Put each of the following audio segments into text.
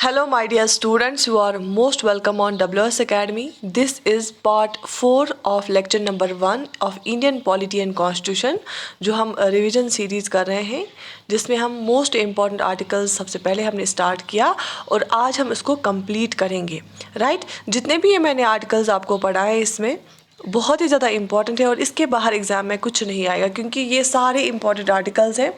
Hello, my dear students. You are most welcome on WS Academy. This is part 4 of lecture number 1 of Indian Polity and Constitution, जो हम revision series कर रहे हैं, जिसमें हम most important articles सबसे पहले हमने स्टार्ट किया और आज हम इसको कंप्लीट करेंगे. राइट जितने भी ये मैंने आर्टिकल्स आपको पढ़ाए इसमें बहुत ही ज़्यादा इम्पॉर्टेंट है और इसके बाहर एग्ज़ाम में कुछ नहीं आएगा क्योंकि ये सारे इम्पॉर्टेंट आर्टिकल्स हैं.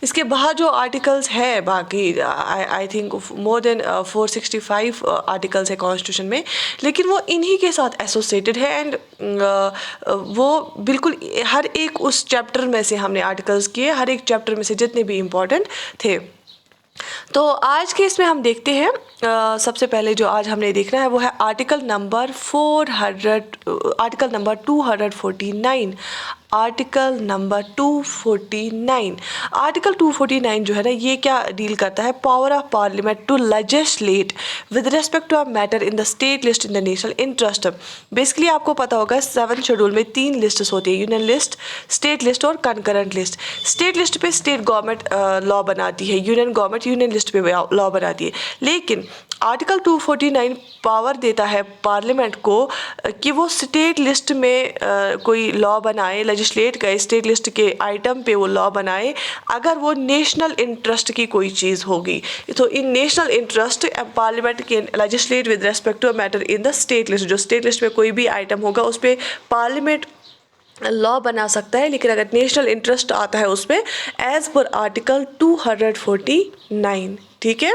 इसके बाहर जो आर्टिकल्स हैं बाकी I think more than 465 articles है कॉन्स्टिट्यूशन में, लेकिन वो इन्हीं के साथ एसोसिएटेड है एंड वो बिल्कुल हर एक उस चैप्टर में से हमने आर्टिकल्स किए, हर एक चैप्टर में से जितने भी इम्पॉर्टेंट थे. तो आज के इसमें हम देखते हैं सबसे पहले जो आज हमने देखना है वो है article number 249. Article number 249. Article 249 जो है ना, ये क्या डील करता है? Power of parliament to legislate with respect to a matter in the state list in the national interest. Basically आपको पता होगा 7 शेड्यूल में 3 लिस्ट्स होती है, यूनियन लिस्ट, स्टेट लिस्ट और कंकरेंट लिस्ट. स्टेट लिस्ट पे स्टेट गवर्नमेंट लॉ बनाती है, यूनियन गवर्नमेंट यूनियन लिस्ट पे लॉ बनाती है. लेकिन आर्टिकल 249 पावर देता है पार्लियामेंट को कि वो स्टेट लिस्ट में कोई लॉ बनाए, लेजिस्लेट करे, स्टेट लिस्ट के आइटम पे वो लॉ बनाए अगर वो नेशनल इंटरेस्ट की कोई चीज़ होगी. तो इन नेशनल इंटरेस्ट पार्लियामेंट के legislate with respect to a matter in the state list. जो स्टेट लिस्ट में कोई भी आइटम होगा उस पर पार्लियामेंट लॉ बना सकता है, लेकिन अगर नेशनल इंटरेस्ट आता है उस पर एज पर आर्टिकल 249. ठीक है,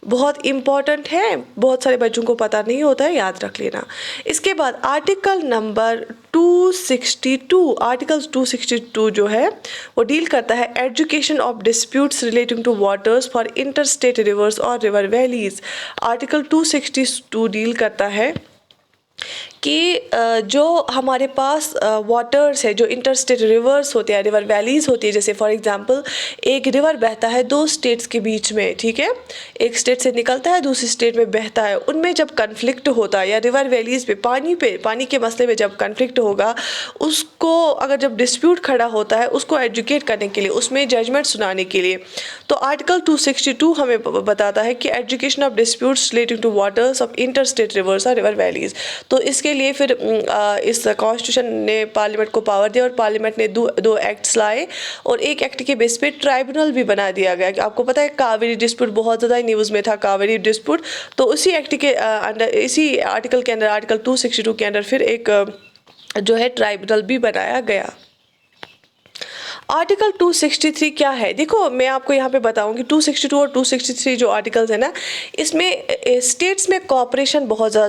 बहुत इम्पॉर्टेंट है, बहुत सारे बच्चों को पता नहीं होता है, याद रख लेना. इसके बाद आर्टिकल नंबर 262. आर्टिकल 262 जो है वो डील करता है education of disputes relating to waters for inter state rivers और रिवर वैलीज. आर्टिकल 262 डील करता है कि जो हमारे पास वाटर्स है, जो इंटरस्टेट रिवर्स होते हैं, रिवर वैलीज होती है, जैसे फॉर एग्जांपल एक रिवर बहता है 2 स्टेट्स के बीच में. ठीक है, एक स्टेट से निकलता है दूसरी स्टेट में बहता है, उनमें जब कन्फ्लिक्ट होता है या रिवर वैलीज पे पानी के मसले में जब कन्फ्लिक्ट होगा, उसको अगर जब डिस्प्यूट खड़ा होता है उसको एजुकेट करने के लिए, उसमें जजमेंट सुनाने के लिए, तो आर्टिकल 262 हमें बताता है कि education of disputes relating to waters of interstate rivers और रिवर वैलीज. तो इसके लिए फिर इस कॉन्स्टिट्यूशन ने पार्लियामेंट को पावर दिया और पार्लियामेंट ने दो एक्ट्स लाए और एक एक्ट के बेस पे ट्राइब्यूनल भी बना दिया गया. आपको पता है कावेरी डिस्प्यूट बहुत ज़्यादा न्यूज़ में था, कावेरी डिस्प्यूट, तो उसी एक्ट के अंडर, इसी आर्टिकल के अंदर, आर्टिकल 262 के अंदर फिर एक जो है ट्राइब्यूनल भी बनाया गया. आर्टिकल 263 क्या है? देखो मैं आपको यहाँ पे बताऊंगी 262 और 263 जो आर्टिकल्स है ना, इसमें स्टेट्स में कोऑपरेशन बहुत ज़्यादा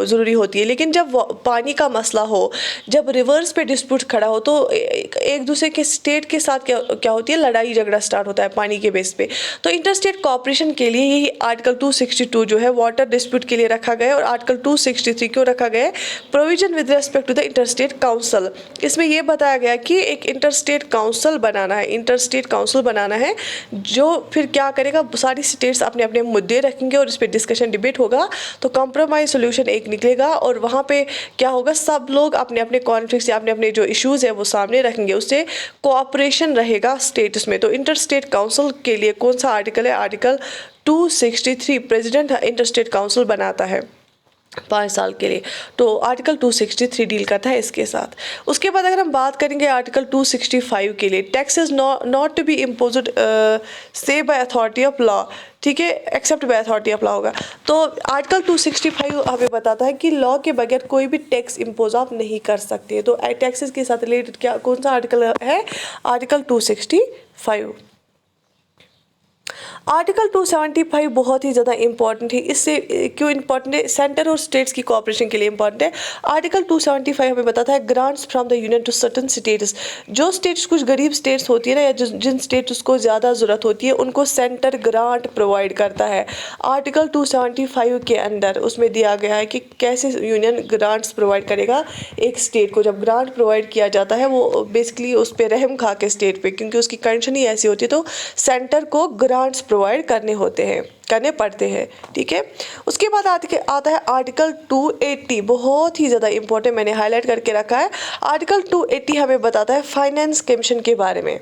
ज़रूरी होती है. लेकिन जब पानी का मसला हो, जब रिवर्स पे डिस्प्यूट खड़ा हो, तो एक दूसरे के स्टेट के साथ क्या होती है, लड़ाई झगड़ा स्टार्ट होता है पानी के बेस पे. तो इंटरस्टेट कोऑपरेशन के लिए यही आर्टिकल 262 जो है वाटर डिस्प्यूट के लिए रखा गया. और आर्टिकल 263 क्यों रखा गया है? Provision with respect to the interstate council. इसमें यह बताया गया कि एक इंटरस्टेट काउंसिल बनाना है, इंटरस्टेट काउंसिल बनाना है, जो फिर क्या करेगा, सारी स्टेट्स अपने अपने मुद्दे रखेंगे और इस पर डिस्कशन डिबेट होगा, तो कॉम्प्रोमाइज सोल्यूशन एक निकलेगा और वहाँ पे क्या होगा, सब लोग अपने अपने कॉन्फ्लिक्ट्स या अपने अपने जो इश्यूज है वो सामने रखेंगे, उससे कोऑपरेशन रहेगा स्टेट्स में. तो इंटरस्टेट काउंसिल के लिए कौन सा आर्टिकल है? आर्टिकल 263. प्रेसिडेंट इंटरस्टेट काउंसिल बनाता है 5 साल के लिए. तो आर्टिकल 263 डील करता है इसके साथ. उसके बाद अगर हम बात करेंगे आर्टिकल 265 के लिए, taxes not to be imposed से बाय अथॉरिटी ऑफ लॉ. ठीक है, except by authority of law होगा. तो आर्टिकल 265 हमें बताता है कि लॉ के बगैर कोई भी टैक्स इम्पोज आप नहीं कर सकते. तो टैक्सेस के साथ रिलेटेड क्या कौन सा आर्टिकल है? आर्टिकल 265. आर्टिकल 275 बहुत ही ज़्यादा इंपॉर्टेंट है. इससे क्यों इंपॉर्टेंट है? सेंटर और स्टेट्स की कोऑपरेशन के लिए इंपॉर्टेंट है. आर्टिकल 275 हमें बताता है grants from the union to certain states. जो स्टेट्स, कुछ गरीब स्टेट्स होती है ना, या जिन स्टेट्स को ज़्यादा ज़रूरत होती है, उनको सेंटर ग्रांट प्रोवाइड करता है. आर्टिकल 275 के अंदर उसमें दिया गया है कि कैसे यूनियन ग्रांट्स प्रोवाइड करेगा एक स्टेट को. जब ग्रांट प्रोवाइड किया जाता है वो बेसिकली उस पर रहम खा के स्टेट पे, क्योंकि उसकी कंडीशन ही ऐसी होती है, तो सेंटर को ग्रांट्स प्रोवाइड करने पड़ते हैं. ठीक है, उसके बाद आता है आर्टिकल 280. बहुत ही ज़्यादा इंपॉर्टेंट, मैंने हाईलाइट करके रखा है. आर्टिकल 280 हमें बताता है फाइनेंस कमीशन के बारे में.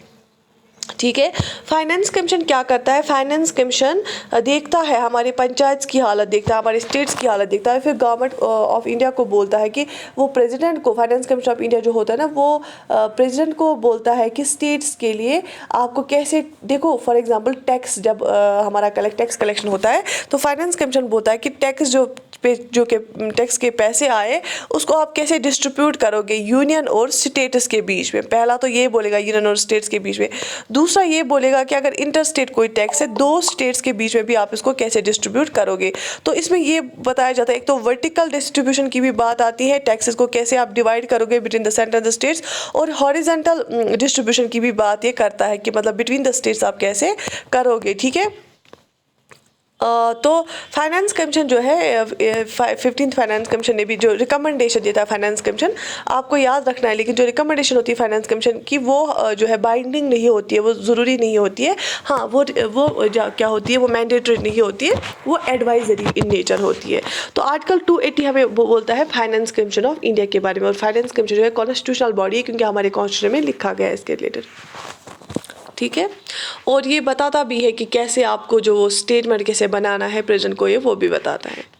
ठीक है। फाइनेंस कमीशन क्या करता है? फाइनेंस कमीशन देखता है हमारे पंचायत की हालत, देखता है हमारे स्टेट्स की हालत, देखता है, फिर गवर्नमेंट ऑफ इंडिया को बोलता है कि वो प्रेसिडेंट को, फाइनेंस कमीशन ऑफ इंडिया जो होता है ना, वो प्रेसिडेंट को बोलता है कि स्टेट्स के लिए आपको कैसे, देखो फॉर एग्जांपल टैक्स जब हमारा टैक्स कलेक्शन होता है तो फाइनेंस कमीशन बोलता है कि टैक्स जो के टैक्स के पैसे आए उसको आप कैसे डिस्ट्रीब्यूट करोगे यूनियन और स्टेट्स के बीच में। पहला तो ये बोलेगा यूनियन और स्टेट्स के बीच में, दूसरा ये बोलेगा कि अगर इंटर स्टेट कोई टैक्स है, दो स्टेट्स के बीच में भी आप इसको कैसे डिस्ट्रीब्यूट करोगे। तो इसमें ये बताया जाता है, एक तो वर्टिकल डिस्ट्रीब्यूशन की भी बात आती है, टैक्सेस को कैसे आप डिवाइड करोगे between the centre and the states, और हॉरिजॉन्टल डिस्ट्रीब्यूशन की भी बात ये करता है कि मतलब बिटवीन द स्टेट्स आप कैसे करोगे। ठीक है। तो फाइनेंस कमीशन जो है 15th फाइनेंस कमीशन ने भी जो रिकमेंडेशन देता है, फाइनेंस कमीशन आपको याद रखना है, लेकिन जो रिकमेंडेशन होती है फाइनेंस कमीशन की वो जो है बाइंडिंग नहीं होती है, वो ज़रूरी नहीं होती है। हाँ, वो क्या होती है, वो मैंडेटरी नहीं होती है, वो एडवाइजरी इन नेचर होती है। तो आर्टिकल 280 हमें वो बोलता है फाइनेंस कमीशन ऑफ इंडिया के बारे में, और फाइनेंस कमीशन जो है कॉन्स्टिट्यूशनल बॉडी है क्योंकि हमारे कॉन्स्टिट्यूशन में लिखा गया है इसके रिलेटेड। ठीक है। और ये बताता भी है कि कैसे आपको जो स्टेटमेंट कैसे बनाना है प्रेजेंट को, ये वो भी बताता है।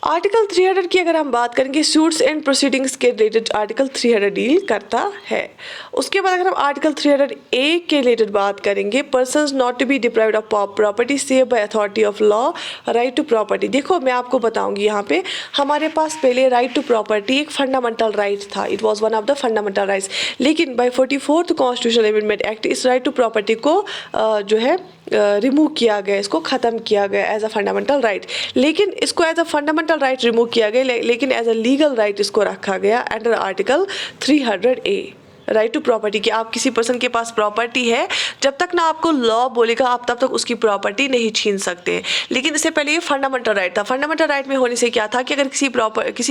आर्टिकल 300 की अगर हम बात करेंगे, सूट्स एंड प्रोसीडिंग्स के रिलेटेड आर्टिकल 300 डील करता है। उसके बाद अगर हम आर्टिकल 300A के रिलेटेड बात करेंगे, persons not to be deprived of property save by authority of law, right to property. देखो मैं आपको बताऊंगी, यहाँ पे हमारे पास पहले राइट टू प्रॉपर्टी एक फंडामेंटल राइट था, it was one of the fundamental rights, लेकिन by 44th constitutional amendment act इस राइट टू प्रॉपर्टी को जो है रिमूव किया गया, इसको ख़त्म किया गया एज अ फंडामेंटल राइट। लेकिन इसको as a fundamental right remove किया गया, लेकिन एज अ लीगल राइट इसको रखा गया under article 300A, right to property. कि आप किसी पर्सन के पास प्रॉपर्टी है, जब तक ना आपको लॉ बोलेगा आप तब तक उसकी प्रॉपर्टी नहीं छीन सकते। लेकिन इससे पहले ये फंडामेंटल राइट था। फंडामेंटल राइट में होने से क्या था कि अगर किसी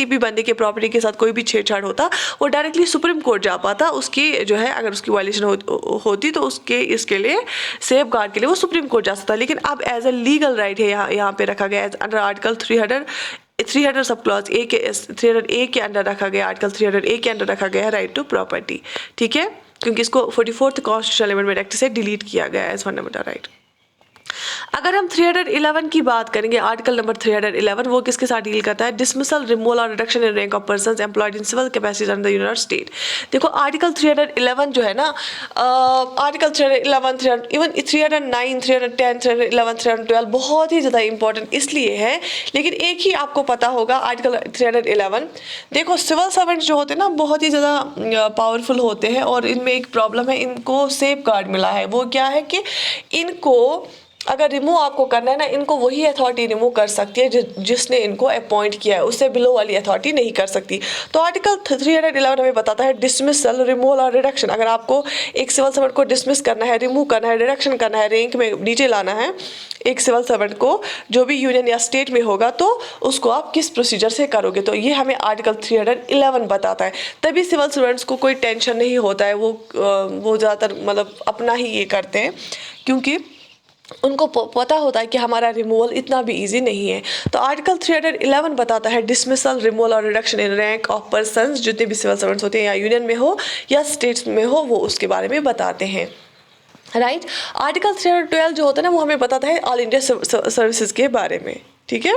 भी बंदे के प्रॉपर्टी के साथ कोई भी छेड़छाड़ होता, वो डायरेक्टली सुप्रीम कोर्ट जा पाता, उसकी जो है अगर उसकी वायलेशन होती तो इसके लिए सेफ गार्ड के लिए वो सुप्रीम कोर्ट जा सकता। लेकिन अब एज अ लीगल राइट है यहाँ पे रखा गया under article 300 sub clause A के 300A के अंडर रखा गया, आर्टिकल 300A के अंडर रखा गया है राइट टू प्रॉपर्टी। ठीक है, क्योंकि इसको 44th कॉन्स्टिट्यूशनल अमेंडमेंट एक्ट से डिलीट किया गया है एज फंडामेंटल राइट। अगर हम 311 की बात करेंगे, आर्टिकल नंबर 311 वो किसके साथ डील करता है? डिसमिसल, रिमूवल और reduction in rank of persons employed in civil capacities under the union state. देखो आर्टिकल 311 जो है ना, आर्टिकल 311 इवन 309 310 311 312 बहुत ही ज़्यादा इंपॉर्टेंट इसलिए है, लेकिन एक ही आपको पता होगा आर्टिकल 311। देखो सिविल सर्वेंट जो होते हैं ना बहुत ही ज़्यादा पावरफुल होते हैं, और इनमें एक प्रॉब्लम है, इनको सेफ गार्ड मिला है। वो क्या है कि इनको अगर रिमूव आपको करना है ना, इनको वही अथॉरिटी रिमूव कर सकती है जिसने इनको अपॉइंट किया है, उससे बिलो वाली अथॉरिटी नहीं कर सकती। तो आर्टिकल 311 हमें बताता है डिसमिसल, रिमूवल और रिडक्शन। अगर आपको एक सिविल सर्वेंट को डिसमिस करना है, रिमूव करना है, रिडक्शन करना है, रैंक में नीचे लाना है एक सिविल सर्वेंट को, जो भी यूनियन या स्टेट में होगा, तो उसको आप किस प्रोसीजर से करोगे, तो ये हमें आर्टिकल 311 बताता है। तभी सिविल सर्वेंट्स को कोई टेंशन नहीं होता है, वो ज़्यादातर मतलब अपना ही ये करते हैं, क्योंकि उनको पता होता है कि हमारा रिमूवल इतना भी इजी नहीं है। तो आर्टिकल 311 बताता है डिसमिसल, रिमूवल और reduction in rank of persons, जितने भी सिविल सर्वेंट्स होते हैं या यूनियन में हो या स्टेट्स में हो, वो उसके बारे में बताते हैं। राइट। आर्टिकल 312 जो होता है ना, वो हमें बताता है ऑल इंडिया सर्विसेज के बारे में। ठीक है,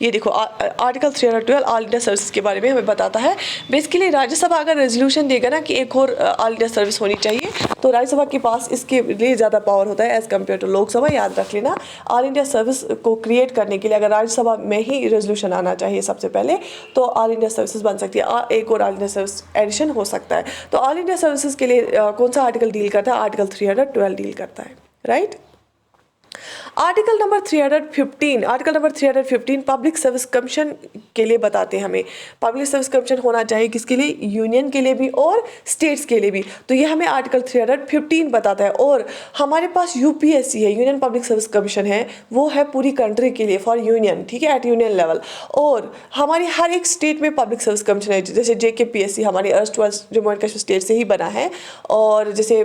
ये देखो आर्टिकल 312 ऑल इंडिया सर्विस के बारे में हमें बताता है। बेसिकली राज्यसभा अगर रेजोल्यूशन देगा ना कि एक और ऑल इंडिया सर्विस होनी चाहिए, तो राज्यसभा के पास इसके लिए ज़्यादा पावर होता है एज़ कम्पेयर टू लोकसभा। याद रख लेना, ऑल इंडिया सर्विस को क्रिएट करने के लिए अगर राज्यसभा में ही रेजोल्यूशन आना चाहिए सबसे पहले, तो ऑल इंडिया सर्विसेज बन सकती है, एक और ऑल इंडिया सर्विस एडिशन हो सकता है। तो ऑल इंडिया सर्विसेज के लिए कौन सा आर्टिकल डील करता है? आर्टिकल 312 डील करता है। Right. Article number 315 public service commission के लिए बताते हैं हमें। पब्लिक सर्विस कमीशन होना चाहिए किसके लिए? यूनियन के लिए भी और स्टेट्स के लिए भी। तो ये हमें आर्टिकल 315 बताता है। और हमारे पास यूपीएससी है, यूनियन पब्लिक सर्विस कमीशन है, वो है पूरी कंट्री के लिए फॉर यूनियन। ठीक है, एट यूनियन लेवल। और हमारी हर एक स्टेट में पब्लिक सर्विस कमीशन है, जैसे JKPSC हमारी जम्मू एंड कश्मीर स्टेट से ही बना है, और जैसे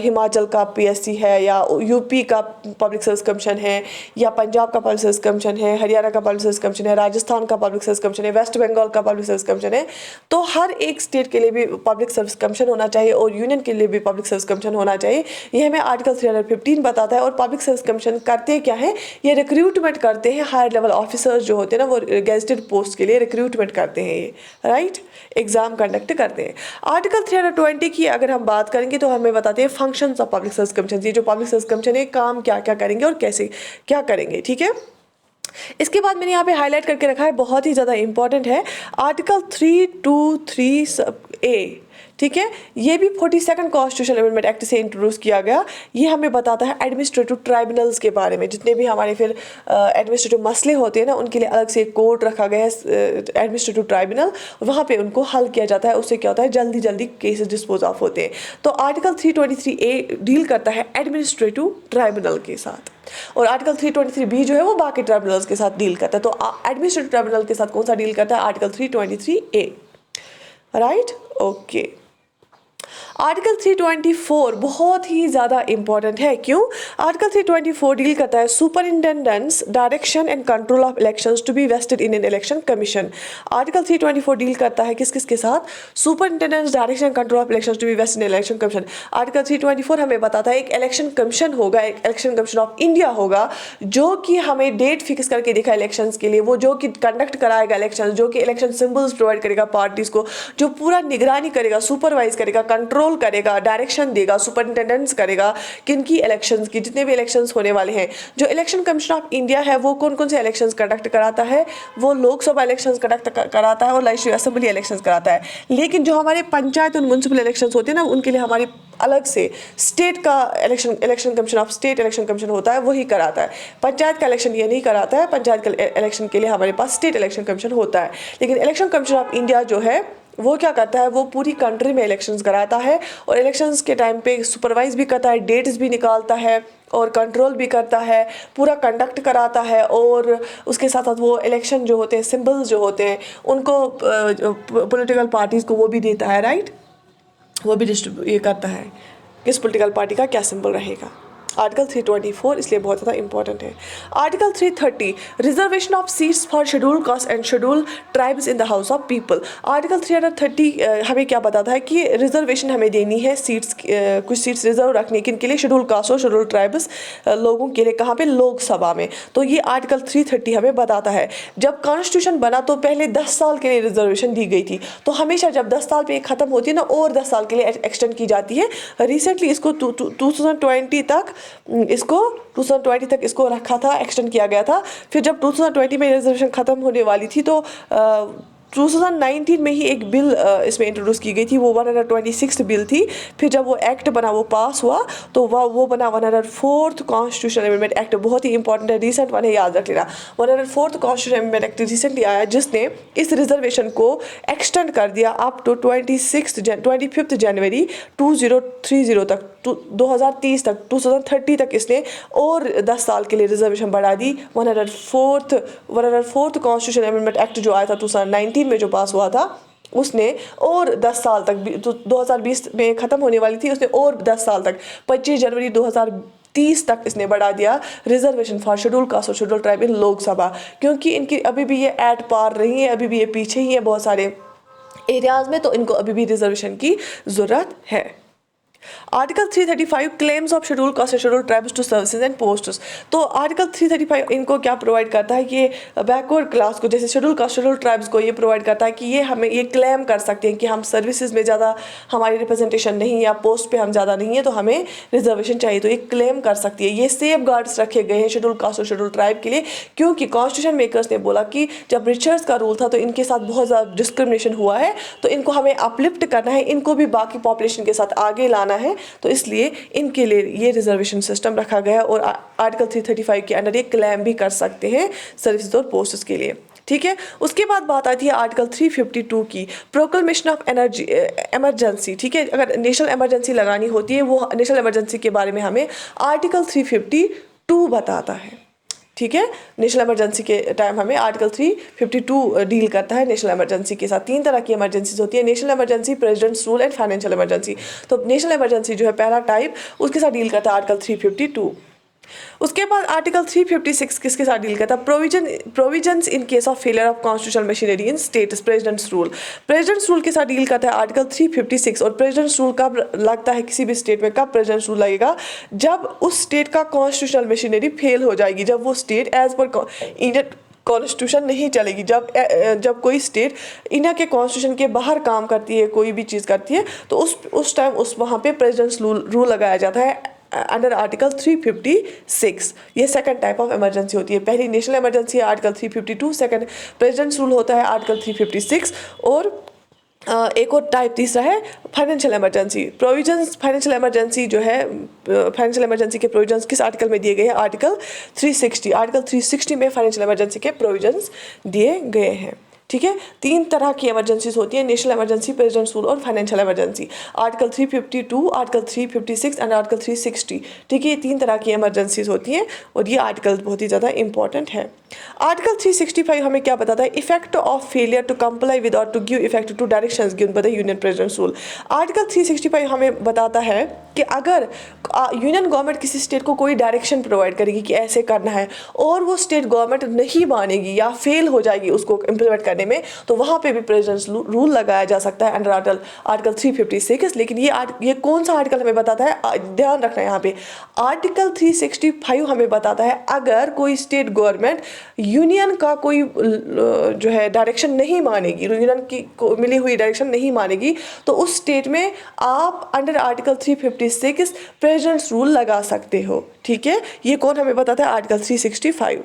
हिमाचल का PSC है या यूपी का पब्लिक सर्विस कमीशन कमीशन है, या पंजाब का पब्लिक सर्विस कमीशन है, हरियाणा का पब्लिक सर्विस कमीशन है, राजस्थान का पब्लिक सर्विस कमीशन है, वेस्ट बंगाल का पब्लिक सर्विस कमीशन है, तो हर एक स्टेट के लिए भी पब्लिक सर्विस कमीशन होना चाहिए और यूनियन के लिए भी पब्लिक सर्विस कमीशन होना चाहिए। ये हमें आर्टिकल 315 बताता है। और पब्लिक सर्विस कमीशन करते क्या है, ये रिक्रूटमेंट करते हैं, हायर लेवल ऑफिसर्स जो होते हैं ना वो गेजेटेड पोस्ट के लिए रिक्रूटमेंट करते हैं ये, राइट, एग्जाम कंडक्ट करते हैं। आर्टिकल 320 की अगर हम बात करेंगे तो हमें बताते हैं functions of public service commission. ये जो पब्लिक सर्विस कमीशन है काम क्या क्या करेंगे और कैसे क्या करेंगे, ठीक है। इसके बाद मैंने यहाँ पे हाईलाइट करके रखा है, बहुत ही ज़्यादा इंपॉर्टेंट है, आर्टिकल 323A, ठीक है। ये भी 42nd कॉन्स्टिट्यूशनल अमेंडमेंट एक्ट से इंट्रोड्यूस किया गया। ये हमें बताता है एडमिनिस्ट्रेटिव ट्राइब्यूनल्स के बारे में। जितने भी हमारे फिर एडमिनिस्ट्रेटिव मसले होते हैं ना, उनके लिए अलग से एक कोर्ट रखा गया है, एडमिनिस्ट्रेटिव ट्राइब्यूनल, वहाँ पे उनको हल किया जाता है। उससे क्या होता है, जल्दी जल्दी केसेस डिस्पोज ऑफ होते हैं। तो आर्टिकल 323A डील करता है एडमिनिस्ट्रेटिव ट्राइब्यूनल के साथ, और आर्टिकल 323B जो है वो बाकी ट्राइब्यूनल्स के साथ डील करता है। तो एडमिनिस्ट्रेटिव ट्राइब्यूनल के साथ कौन सा डील करता है, article 323A, right, okay. Article 324 बहुत ही ज़्यादा इंपॉर्टेंट है। क्यों? आर्टिकल 324 डील करता है superintendents direction and control of elections to be vested in an election commission. Article 324 deal करता है किस किस के साथ, superintendents direction and control of elections to be vested in election commission. Article 324 हमें बताता है एक इलेक्शन कमीशन होगा, एक इलेक्शन कमीशन ऑफ इंडिया होगा, जो कि हमें डेट फिक्स करके देखा इलेक्शंस के लिए, वो जो कि कंडक्ट कराएगा इलेक्शन, जो कि इलेक्शन सिंबल्स प्रोवाइड करेगा पार्टीज को, जो पूरा निगरानी करेगा, सुपरवाइज करेगा, कंट्रोल करेगा, डायरेक्शन देगा, सुपरिंटेंडेंट्स करेगा किनकी इलेक्शंस की, जितने भी इलेक्शंस होने वाले हैं। जो इलेक्शन कमीशन ऑफ इंडिया है वो कौन कौन से इलेक्शंस कंडक्ट कराता है, वो लोकसभा इलेक्शंस कंडक्ट कराता है और लेजिस्लेटिव असेंबली इलेक्शंस कराता है। लेकिन जो हमारे पंचायत और म्युनिसिपल इलेक्शंस होते हैं ना, उनके लिए हमारी अलग से स्टेट का election commission of state election commission होता है, वही कराता है। पंचायत का इलेक्शन ये नहीं कराता है, पंचायत का इलेक्शन के लिए हमारे पास स्टेट इलेक्शन कमीशन होता है। लेकिन इलेक्शन कमीशन ऑफ इंडिया जो है वो क्या करता है, वो पूरी कंट्री में इलेक्शंस कराता है और इलेक्शंस के टाइम पे सुपरवाइज भी करता है, डेट्स भी निकालता है और कंट्रोल भी करता है, पूरा कंडक्ट कराता है। और उसके साथ साथ वो इलेक्शन जो होते हैं, सिंबल्स जो होते हैं, उनको पॉलिटिकल पार्टीज़ को वो भी देता है, राइट, वो भी ये करता है किस पॉलिटिकल पार्टी का क्या सिंबल रहेगा। आर्टिकल 324 इसलिए बहुत ज़्यादा इंपॉर्टेंट है। Article 330 reservation of seats for schedule caste and scheduled tribes in the house of people. Article 330 हमें क्या बताता है कि रिजर्वेशन हमें देनी है, सीट्स कुछ सीट्स रिजर्व रखनी किन के लिए, शेड्यूल कास्ट और शेड्यूल ट्राइब्स लोगों के लिए, कहाँ पे, लोकसभा में। तो ये आर्टिकल 330 हमें बताता है। जब कॉन्स्टिट्यूशन बना तो पहले 10 साल के लिए रिजर्वेशन दी गई थी, तो हमेशा जब 10 साल पे ख़त्म होती है ना, और 10 साल के लिए एक्सटेंड की जाती है। रिसेंटली इसको 2020 तक इसको रखा था, एक्सटेंड किया गया था। फिर जब 2020 में रिजर्वेशन ख़त्म होने वाली थी तो 2019 में ही एक बिल इसमें इंट्रोड्यूस की गई थी, वो 126 बिल थी। फिर जब वो एक्ट बना, वो पास हुआ, तो वो बना 104th कॉन्स्टिट्यूशनल अमेंडमेंट एक्ट। बहुत ही इंपॉर्टेंट है, रिसेंट वन है, याद रख लेना। 104th constitutional amendment act recently आया, जिसने इस रिजर्वेशन को एक्सटेंड कर दिया अप टू 25 जनवरी 2030 तक, 2030 तक, 2030 तक इसने और 10 साल के लिए रिजर्वेशन बढ़ा दी। 104th कॉन्स्टिट्यूशनल अमेंडमेंट एक्ट जो आया था 2019 में जो पास हुआ था, उसने और 10 साल तक, 2020 में ख़त्म होने वाली थी, उसने और 10 साल तक 25 जनवरी 2030 तक इसने बढ़ा दिया रिजर्वेशन फॉर शेड्यूल कास्ट और शेड्यूल ट्राइब इन लोकसभा। क्योंकि इनकी अभी भी ये एट पार रही है, अभी भी ये पीछे ही है बहुत सारे एरियाज़ में, तो इनको अभी भी रिजर्वेशन की ज़रूरत है। Article 335 claims of scheduled caste and scheduled tribes to services and posts. तो आर्टिकल 335 इनको क्या प्रोवाइड करता है कि बैकवर्ड क्लास को, जैसे शेड्यूल कास्ट शेड्यूल ट्राइब्स को, ये प्रोवाइड करता है कि ये हमें ये क्लेम कर सकते हैं कि हम सर्विसेज में ज़्यादा हमारी रिप्रेजेंटेशन नहीं, या पोस्ट पे हम ज़्यादा नहीं है, तो हमें रिजर्वेशन चाहिए, तो ये क्लेम कर सकती है। ये सेफ गार्ड्स रखे गए हैं शेड्यूल कास्ट और शेड्यूल ट्राइब के लिए, क्योंकि कॉन्स्टिट्यूशन मेकर्स ने बोला कि जब रिचर्स का रूल था तो इनके साथ बहुत ज़्यादा डिस्क्रिमिनेशन हुआ है, तो इनको हमें अपलिफ्ट करना है, इनको भी बाकी पॉपुलेशन के साथ आगे लाना है, तो इसलिए इनके लिए ये रिजर्वेशन सिस्टम रखा गया। और आर्टिकल 335 के अंडर ये क्लेम भी कर सकते हैं सर्विसेज और पोस्ट्स के लिए, ठीक है। उसके बाद बात आती है आर्टिकल 352 की, प्रोक्लेमेशन ऑफ एमरजेंसी, ठीक है। अगर नेशनल इमरजेंसी लगानी होती है, वो नेशनल इमरजेंसी के बारे में हमें आर्टिकल 352 बताता है, ठीक है। नेशनल इमरजेंसी के टाइम हमें आर्टिकल 352 डील करता है नेशनल इमरजेंसी के साथ। 3 तरह की इमरजेंसीज होती है, national emergency, presidents rule and financial emergency. तो नेशनल इमरजेंसी जो है पहला टाइप, उसके साथ डील करता है आर्टिकल 352। उसके बाद आर्टिकल 356 किसके साथ डील करता है? Provisions in case of failure of constitutional machinery in states, presidents rule. Presidents rule के साथ डील करता है आर्टिकल 356। और प्रेसिडेंट्स रूल कब लगता है किसी भी स्टेट में? कब प्रेसिडेंट्स रूल लगेगा? जब उस स्टेट का कॉन्स्टिट्यूशनल मशीनरी फेल हो जाएगी, जब वो state as per Indian constitution नहीं चलेगी, जब कोई स्टेट इंडिया के कॉन्स्टिट्यूशन के बाहर काम करती है, कोई भी चीज़ करती है, तो उस टाइम वहाँ पे प्रेसिडेंट्स रूल लगाया जाता है अंडर आर्टिकल 356। ये सेकंड टाइप ऑफ इमरजेंसी होती है। पहली नेशनल इमरजेंसी है आर्टिकल 352, सेकंड प्रेसिडेंट्स रूल होता है आर्टिकल 356। और एक और टाइप तीसरा है financial emergency. Provisions financial emergency जो है, फाइनेंशियल इमरजेंसी के प्रोविजंस किस आर्टिकल में दिए गए हैं? आर्टिकल 360। आर्टिकल 360 में फाइनेंशियल इमरजेंसी के प्रोविजंस दिए गए हैं। ठीक है, 3 तरह की इमरजेंसीज होती है, नेशनल इमरजेंसी, प्रेसिडेंट्स रूल और financial emergency. Article 352, article 356 and article 360। ठीक है, ये 3 तरह की इमरजेंसीज होती हैं और ये आर्टिकल बहुत ही ज़्यादा इंपॉर्टेंट है। आर्टिकल 365 हमें क्या बताता है? Effect of failure to comply with or to give effect to directions given by the union president's rule. Article 365 हमें बताता है कि अगर यूनियन गवर्नमेंट किसी स्टेट को कोई डायरेक्शन प्रोवाइड करेगी कि ऐसे करना है और वो स्टेट गवर्नमेंट नहीं मानेगी या फेल हो जाएगी उसको इम्प्लीमेंट करने में, तो वहाँ पे भी प्रेसिडेंट्स रूल लगाया जा सकता है अंडर आर्टिकल 356। लेकिन ये कौन सा आर्टिकल हमें बताता है? ध्यान रखना है यहाँ पे, आर्टिकल 365 हमें बताता है अगर कोई स्टेट गवर्नमेंट यूनियन का कोई जो है डायरेक्शन नहीं मानेगी, यूनियन की मिली हुई डायरेक्शन नहीं मानेगी, तो उस स्टेट में आप अंडर आर्टिकल 356 प्रेसिडेंट्स रूल लगा सकते हो। ठीक है, ये कौन हमें बताता है? आर्टिकल 365।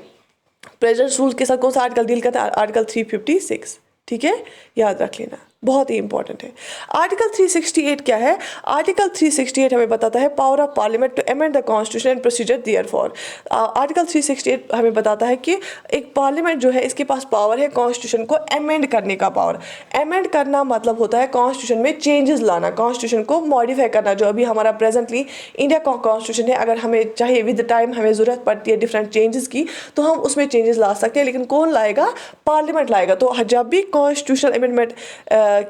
प्रेसिडेंट्स रूल के साथ कौन सा आर्टिकल डील करता है? आर्टिकल 356। ठीक है, याद रख लेना, बहुत ही इंपॉर्टेंट है। आर्टिकल 368 क्या है? आर्टिकल 368 हमें बताता है power of parliament to amend the constitution and procedure therefor. Article 368 हमें बताता है कि एक पार्लियामेंट जो है इसके पास पावर है कॉन्स्टिट्यूशन को अमेंड करने का पावर। अमेंड करना मतलब होता है कॉन्स्टिट्यूशन में चेंजेस लाना, कॉन्स्टिट्यूशन को मॉडिफाई करना। जो अभी हमारा प्रेजेंटली इंडिया का कॉन्स्टिट्यूशन है, अगर हमें चाहिए विद टाइम हमें ज़रूरत पड़ती है डिफरेंट चेंजेस की, तो हम उसमें चेंजेस ला सकते हैं। लेकिन कौन लाएगा? पार्लियामेंट लाएगा। तो जब भी कॉन्स्टिट्यूशनल अमेंडमेंट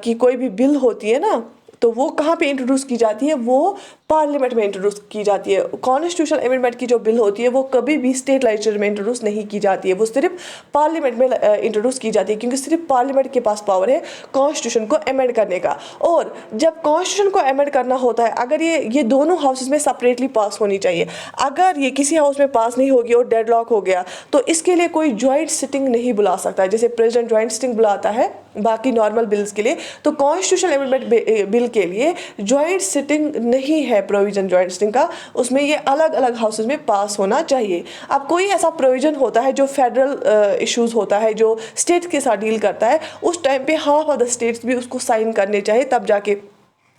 की कोई भी बिल होती है ना, तो वो कहाँ पे इंट्रोड्यूस की जाती है? वो पार्लियामेंट में इंट्रोड्यूस की जाती है। कॉन्स्टिट्यूशनल अमेंडमेंट की जो बिल होती है वो कभी भी स्टेट लेजिस्लेचर में इंट्रोड्यूस नहीं की जाती है, वो सिर्फ पार्लियामेंट में इंट्रोड्यूस की जाती है, क्योंकि सिर्फ पार्लियामेंट के पास पावर है कॉन्स्टिट्यूशन को अमेंड करने का। और जब कॉन्स्टिट्यूशन को अमेंड करना होता है, अगर ये दोनों हाउसेज में सेपरेटली पास होनी चाहिए। अगर ये किसी हाउस में पास नहीं होगी और डेडलॉक हो गया, तो इसके लिए कोई ज्वाइंट सिटिंग नहीं बुला सकता है। जैसे प्रेसिडेंट ज्वाइंट सिटिंग बुलाता है बाकी नॉर्मल बिल्स के लिए, तो कॉन्स्टिट्यूशनल अमेंडमेंट बिल के लिए ज्वाइंट सिटिंग नहीं है प्रोविजन ज्वाइंट सिटिंग का, उसमें ये अलग अलग हाउसेज में पास होना चाहिए। अब कोई ऐसा प्रोविजन होता है जो फेडरल इश्यूज होता है, जो स्टेट के साथ डील करता है, उस टाइम पे हाफ ऑफ द स्टेट्स भी उसको साइन करने चाहिए, तब जाके,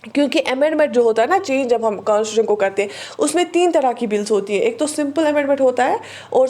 क्योंकि अमेंडमेंट जो होता है ना, चेंज जब हम कॉन्स्टिट्यूशन को करते हैं, उसमें 3 तरह की बिल्स होती है। एक तो सिंपल अमेंडमेंट होता है और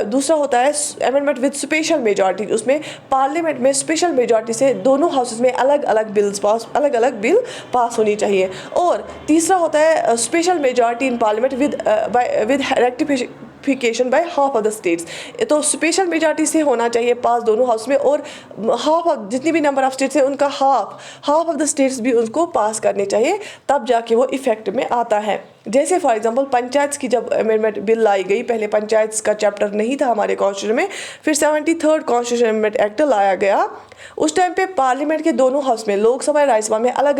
दूसरा होता है अमेंडमेंट विद स्पेशल मेजॉरिटी। उसमें पार्लियामेंट में स्पेशल मेजॉरिटी से दोनों हाउसेज में अलग अलग बिल पास होनी चाहिए। और तीसरा होता है special majority in parliament with rectification by half of the states. तो स्पेशल मेजॉरिटी से होना चाहिए पास दोनों हाउस में, और हाफ ऑफ जितनी भी नंबर ऑफ स्टेट्स है उनका हाफ ऑफ द स्टेट्स भी उनको पास करने चाहिए, तब जाके वो इफेक्ट में आता है। जैसे फॉर एग्जांपल पंचायत की जब अमेंडमेंट बिल लाई गई, पहले पंचायत का चैप्टर नहीं था हमारे कॉन्स्टिट्यूशन में, फिर 73rd कॉन्स्टिट्यूशन अमेंडमेंट एक्ट लाया गया। उस टाइम पे पार्लियामेंट के दोनों हाउस में, लोकसभा और राज्यसभा में अलग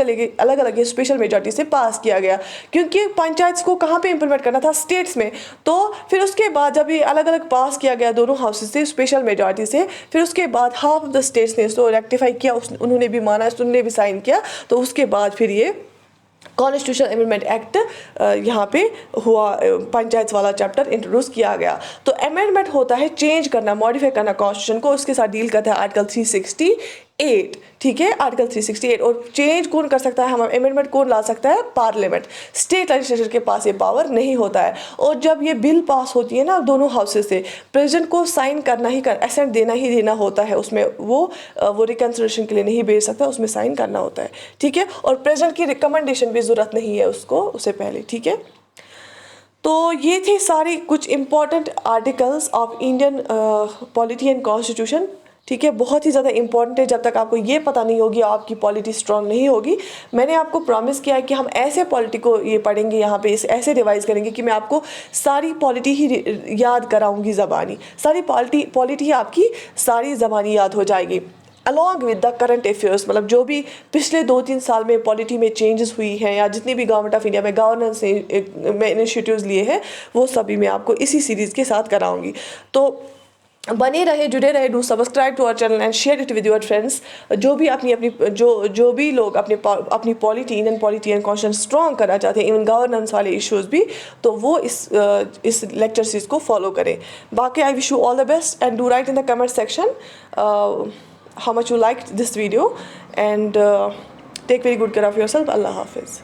अलग स्पेशल मेजॉरिटी से पास किया गया, क्योंकि पंचायत को कहाँ पे इंप्लीमेंट करना था? स्टेट्स में। तो फिर उसके बाद जब ये अलग अलग पास किया गया दोनों हाउसेज से स्पेशल मेजॉरिटी से, फिर उसके बाद हाफ ऑफ द स्टेट्स ने इसको रेक्टिफाई किया, उन्होंने भी माना, उन्होंने भी साइन किया, तो उसके बाद फिर ये कॉन्स्टिट्यूशन अमेंडमेंट एक्ट यहाँ पे हुआ, पंचायत वाला चैप्टर इंट्रोड्यूस किया गया। तो अमेंडमेंट होता है चेंज करना, मॉडिफाई करना कॉन्स्टिट्यूशन को, उसके साथ डील करता है आर्टिकल 368। ठीक है, आर्टिकल 368। और चेंज कौन कर सकता है? हम अमेंडमेंट कौन ला सकता है? पार्लियामेंट। स्टेट लेजिस्लेचर के पास ये पावर नहीं होता है। और जब ये बिल पास होती है ना दोनों हाउसेज से, प्रेसिडेंट को साइन करना ही असेंट देना ही देना होता है उसमें, वो रिकंसिडरेशन के लिए नहीं भेज सकता, उसमें साइन करना होता है। ठीक है, और प्रेसिडेंट की रिकमेंडेशन भी ज़रूरत नहीं है उसको उससे पहले। ठीक है, तो ये थे सारी कुछ important articles of Indian polity and constitution. ठीक है, बहुत ही ज़्यादा इंपॉर्टेंट है। जब तक आपको ये पता नहीं होगी आपकी पॉलिटी स्ट्रांग नहीं होगी। मैंने आपको प्रॉमिस किया है कि हम ऐसे पॉलिटी को ये पढ़ेंगे यहाँ पे, इस ऐसे रिवाइज करेंगे कि मैं आपको सारी पॉलिटी ही याद कराऊंगी ज़बानी, सारी पॉलिटी आपकी सारी ज़बानी याद हो जाएगी along with the current affairs. मतलब जो भी पिछले 2-3 साल में पॉलिटी में चेंजेस हुई हैं या जितनी भी गवर्नमेंट ऑफ इंडिया में गवर्नेंस में इनिशिएटिव्स लिए हैं वो सभी मैं आपको इसी सीरीज़ के साथ कराऊंगी। तो बने रहे, जुड़े रहे। Do subscribe to our channel and share it with your friends. जो भी अपनी जो भी लोग अपनी polity, Indian polity and constitution strong करना चाहते हैं, इवन गवर्नेंस वाले इश्यूज़ भी, तो वो इस लेक्चर सीरीज़ को फॉलो करें। बाकी I wish you all the best and do right in the comment section how much you liked this video and take very good care of yourself. Allah Hafiz.